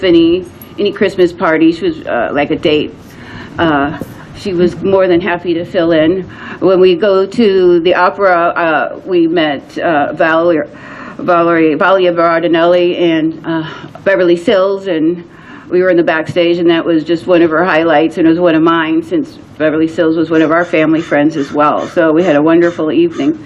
any Christmas party. She was like a date. She was more than happy to fill in. When we go to the opera, we met Valia Berardinelli and Beverly Sills, and we were in the backstage, and that was just one of her highlights, and it was one of mine, since Beverly Sills was one of our family friends as well. So we had a wonderful evening.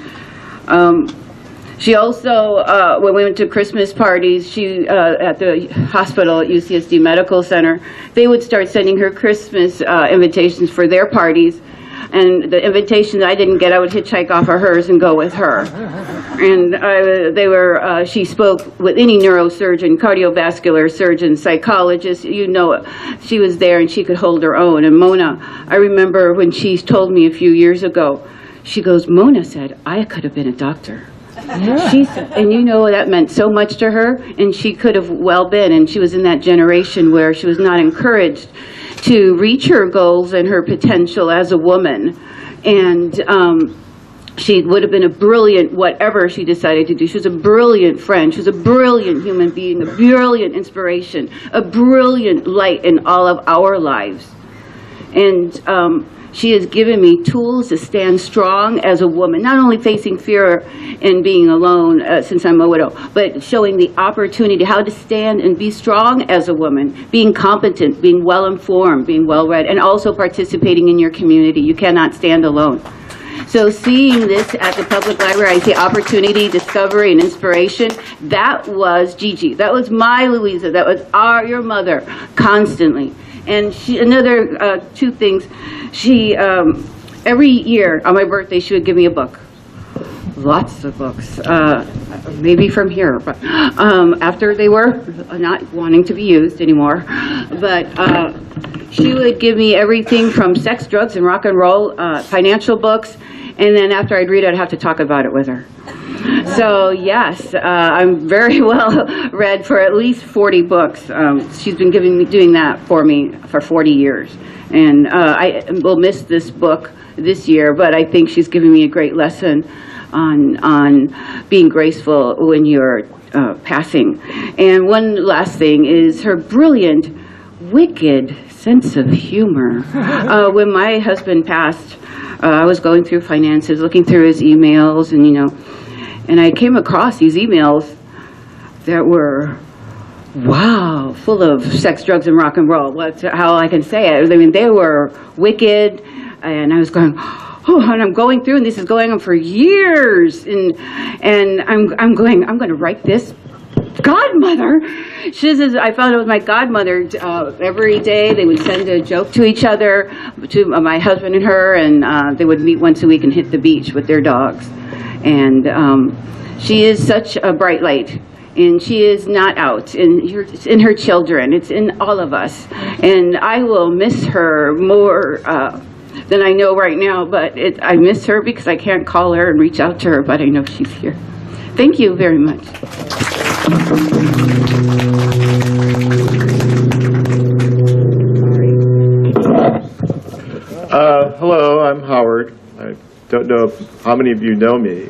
She also, when we went to Christmas parties, she at the hospital at UCSD Medical Center, they would start sending her Christmas invitations for their parties. And the invitations I didn't get, I would hitchhike off of hers and go with her. And she spoke with any neurosurgeon, cardiovascular surgeon, psychologist, you know it. She was there and she could hold her own. And Mona, I remember when she told me a few years ago, she goes, Mona said, I could have been a doctor. Yeah. She said, and you know that meant so much to her, and she could have well been, and she was in that generation where she was not encouraged to reach her goals and her potential as a woman. And she would have been a brilliant whatever she decided to do. She was a brilliant friend. She was a brilliant human being, a brilliant inspiration, a brilliant light in all of our lives. And she has given me tools to stand strong as a woman, not only facing fear and being alone since I'm a widow, but showing the opportunity how to stand and be strong as a woman, being competent, being well-informed, being well-read, and also participating in your community. You cannot stand alone. So seeing this at the public library, I see opportunity, discovery, and inspiration. That was Gigi. That was my Louisa. That was your mother, constantly. And another two things, she, every year on my birthday, she would give me a book. Lots of books, maybe from here, but after they were not wanting to be used anymore. But she would give me everything from sex, drugs, and rock and roll, financial books, and then after I'd read it, I'd have to talk about it with her. So yes, I'm very well read for at least 40 books. She's been doing that for me for 40 years. And I will miss this book this year, but I think she's given me a great lesson on being graceful when you're passing. And one last thing is her brilliant, wicked sense of humor. When my husband passed, I was going through finances, looking through his emails, and and I came across these emails that were, wow, full of sex, drugs, and rock and roll. That's how I can say it. I mean, they were wicked, and I was going, oh, and I'm going through, and this is going on for years, and I'm going to write this. Godmother! She says, I found out with my godmother every day. They would send a joke to each other, to my husband and her, and they would meet once a week and hit the beach with their dogs. And she is such a bright light, and she is not out. It's in her children. It's in all of us. And I will miss her more than I know right now, but I miss her because I can't call her and reach out to her, but I know she's here. Thank you very much. Hello, I'm Howard. I don't know how many of you know me.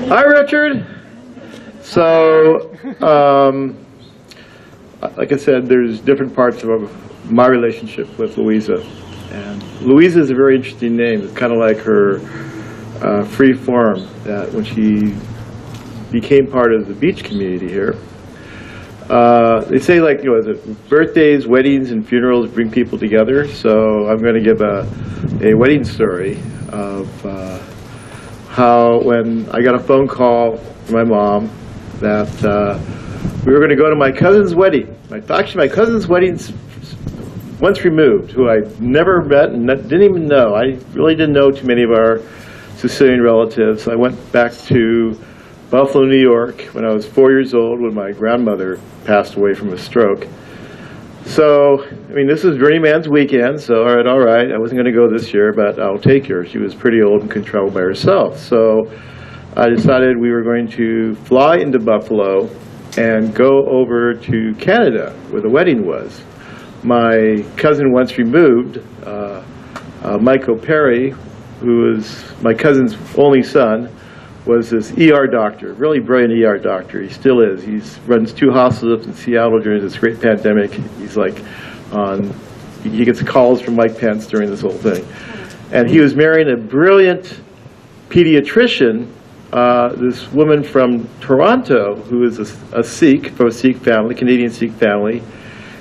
Hi, Richard. So, like I said, there's different parts of my relationship with Louisa. And Louisa is a very interesting name. It's kind of like her free form, that when she became part of the beach community here, they say, like, birthdays, weddings, and funerals bring people together. So I'm going to give a wedding story of how when I got a phone call from my mom that we were going to go to my cousin's wedding. Actually, my cousin's wedding's once removed, who I never met and didn't even know. I really didn't know too many of our Sicilian relatives. I went back to Buffalo, New York when I was 4 years old, when my grandmother passed away from a stroke. So, I mean, this was Journeyman's weekend, so all right, I wasn't going to go this year, but I'll take her. She was pretty old and could travel by herself. So I decided we were going to fly into Buffalo and go over to Canada, where the wedding was. My cousin once removed, Michael Perry, who was my cousin's only son, was this ER doctor, really brilliant ER doctor. He still is. He runs 2 hospitals in Seattle during this great pandemic. He's like he gets calls from Mike Pence during this whole thing. And he was marrying a brilliant pediatrician, this woman from Toronto, who is a Sikh, from a Sikh family, Canadian Sikh family.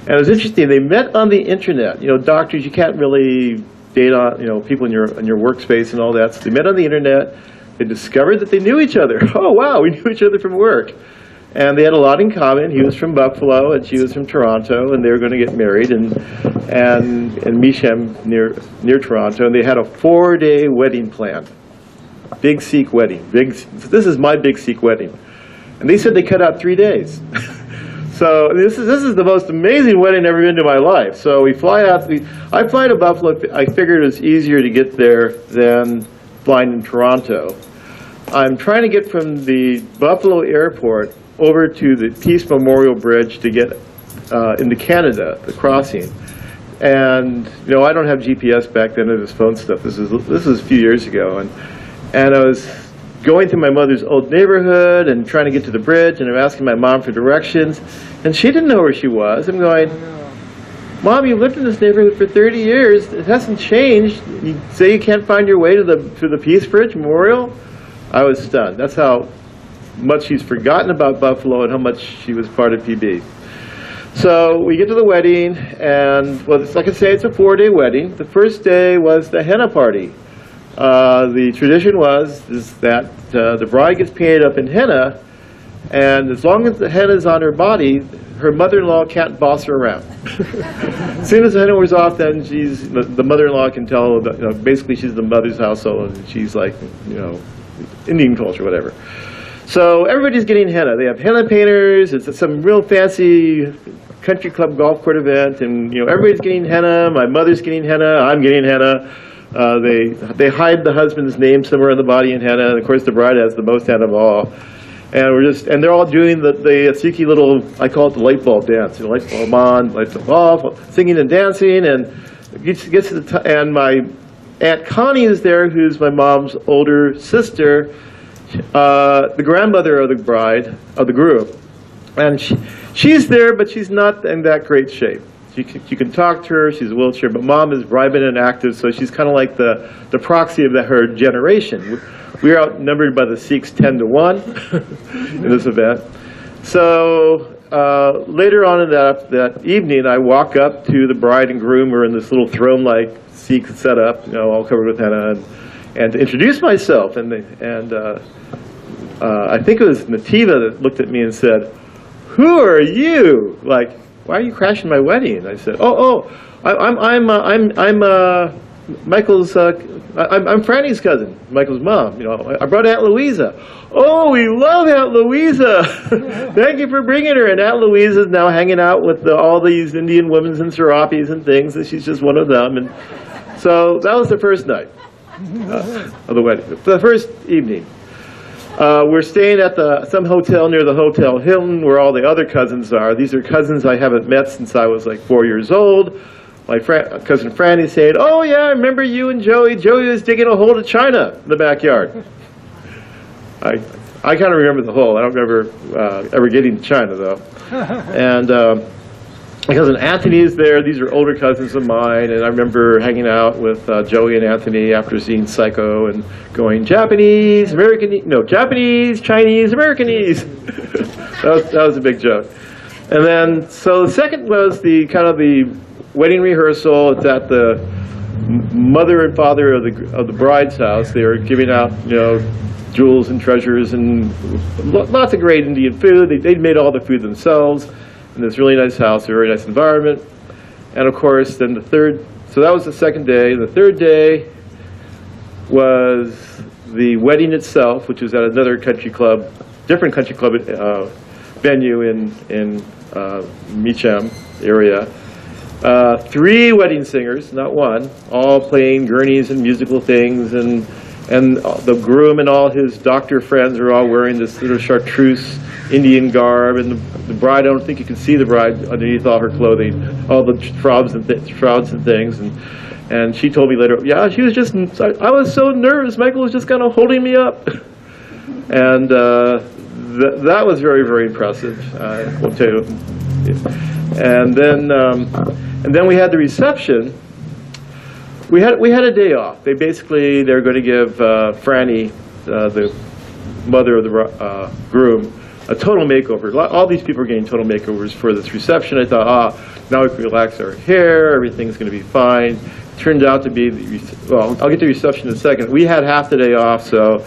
And it was interesting, they met on the internet. You know, doctors, you can't really date on, you know, people in your workspace and all that. So they met on the internet. They discovered that they knew each other. Oh, wow, we knew each other from work. And they had a lot in common. He was from Buffalo, and she was from Toronto, and they were going to get married in Measham near Toronto. And they had a 4-day wedding planned. Big Sikh wedding. This is my big Sikh wedding. And they said they cut out 3 days. So this is the most amazing wedding I've ever been to in my life. So we fly out. I fly to Buffalo. I figured it was easier to get there than flying in Toronto. I'm trying to get from the Buffalo airport over to the Peace Memorial Bridge to get into Canada, the crossing. And you know, I don't have GPS back then. It was phone stuff. This was a few years ago, and I was going through my mother's old neighborhood and trying to get to the bridge, and I'm asking my mom for directions, and she didn't know where she was. I'm going, Mom, you've lived in this neighborhood for 30 years. It hasn't changed. You say you can't find your way to the Peace Bridge Memorial? I was stunned. That's how much she's forgotten about Buffalo and how much she was part of PB. So we get to the wedding, and well, like I say, it's a 4-day wedding. The first day was the Henna Party. The tradition was that the bride gets painted up in henna, and as long as the henna is on her body, her mother-in-law can't boss her around. As soon as the henna wears off, then the mother-in-law can tell that, you know, basically she's the mother's household, and she's like, you know, Indian culture, whatever. So everybody's getting henna. They have henna painters. It's some real fancy country club golf court event, and you know, everybody's getting henna. My mother's getting henna. I'm getting henna. They hide the husband's name somewhere on the body in henna, and of course the bride has the most henna of all. And they're all doing the Sikhi little, I call it the light bulb dance. You know, light bulb on, light bulb off, singing and dancing, and gets to and my Aunt Connie is there, who's my mom's older sister, the grandmother of the bride, of the groom. And she's there, but she's not in that great shape. You can talk to her, she's a wheelchair, but Mom is vibrant and active, so she's kind of like the proxy of her generation. We are outnumbered by the Sikhs 10-1 in this event. So later on in that evening, I walk up to the bride and groom. We're in this little throne-like Sikh setup, you know, all covered with henna, and to introduce myself. And I think it was Nativa that looked at me and said, "Who are you? Like, why are you crashing my wedding?" And I said, I'm Michael's, I'm Franny's cousin, Michael's mom. You know, I brought Aunt Louisa. Oh, we love Aunt Louisa. Thank you for bringing her. And Aunt Louisa is now hanging out with all these Indian women and serapis and things, and she's just one of them. And so that was the first night of the wedding, the first evening. We're staying at some hotel near the Hotel Hilton, where all the other cousins are. These are cousins I haven't met since I was like 4 years old. My cousin Franny saying, "Oh yeah, I remember you and Joey. Joey was digging a hole to China in the backyard." I kind of remember the hole. I don't remember ever getting to China though. And my cousin Anthony is there. These are older cousins of mine, and I remember hanging out with Joey and Anthony after seeing Psycho and going, Japanese, Chinese, Americanese. that was a big joke. And then, so the second was the wedding rehearsal. It's at the mother and father of the bride's house. They were giving out, you know, jewels and treasures and lots of great Indian food. They'd made all the food themselves in this really nice house, a very nice environment. And of course, then so that was the second day. The third day was the wedding itself, which was at another different country club venue in Meacham area. 3 wedding singers, not one, all playing gurneys and musical things, and the groom and all his doctor friends are all wearing this sort of chartreuse Indian garb, and the bride, I don't think you can see the bride underneath all her clothing, all the shrouds and things, and she told me later, yeah, she was just, I was so nervous, Michael was just kind of holding me up. And that was very, very impressive, I will tell you. And then we had the reception. We had a day off. They're going to give Franny, the mother of the groom, a total makeover. All these people are getting total makeovers for this reception. I thought, now we can relax our hair, everything's going to be fine. Turned out to be, well, I'll get to the reception in a second. We had half the day off, so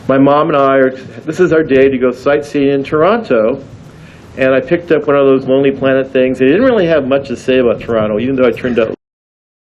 my mom and I, this is our day to go sightseeing in Toronto. And I picked up one of those Lonely Planet things. They didn't really have much to say about Toronto, even though I turned out